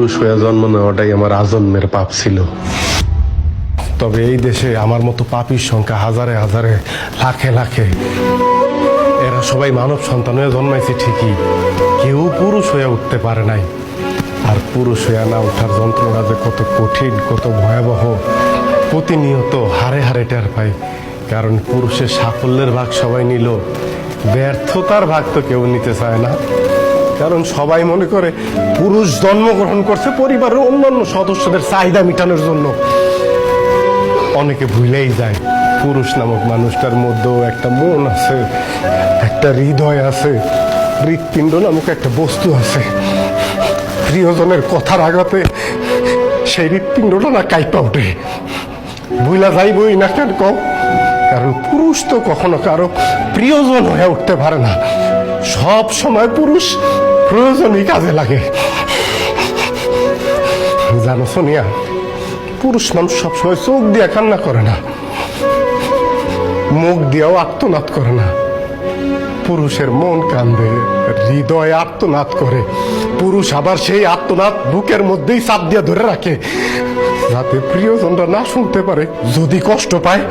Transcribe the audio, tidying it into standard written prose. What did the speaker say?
পুরুষ হয়ে জন্ম নেওয়াটাই আমার আজন্মের পাপ ছিল। তবে এই দেশে আমার মতো পাপীর সংখ্যা হাজারে হাজারে, লাখে লাখে। এরা সবাই মানব সন্তান হয়ে জন্মাইছে ঠিকই, কেউ পুরুষ হয়ে উঠতে পারে নাই। আর পুরুষ হয়ে না ওঠার যন্ত্রণা যে কত কঠিন, কত ভয়াবহ, প্রতিনিয়ত হারে হারে টের পাই। কারণ পুরুষের সাফল্যের ভাগ সবাই নিল, ব্যর্থতার ভাগ তো কেউ নিতে চায় না। কারণ সবাই মনে করে পুরুষ জন্মগ্রহণ করছে পরিবারের অন্যান্য সদস্যদের চাহিদা মেটানোর জন্য। অনেকে ভুলেই যায় পুরুষ নামক মানুষটার মধ্যেও একটা মন আছে, একটা হৃদয় আছে, হৃৎপিণ্ড নামক একটা বস্তু আছে। প্রিয়জনের কথার আঘাতে সেই হৃৎপিণ্ডটা না কাইপা ওঠে। ভুলা যাইবই না কেন কম, কারণ পুরুষ তো কখনো কারো প্রিয়জন হয়ে উঠতে পারে না। সব সময় পুরুষ প্রয়োজনই কাজে লাগে। জানো সোনিয়া, পুরুষ মানুষ সবসময় চোখ দিয়ে কান্না করে না, মুখ দিয়েও আর্তনাদ করে না। পুরুষের মন কান্দে, হৃদয় আর্তনাদ করে। পুরুষ আবার সেই আর্তনাদ বুকের মধ্যেই চাপ দিয়ে ধরে রাখে, যাতে প্রিয়জনরা না শুনতে পারে। যদি কষ্ট পায়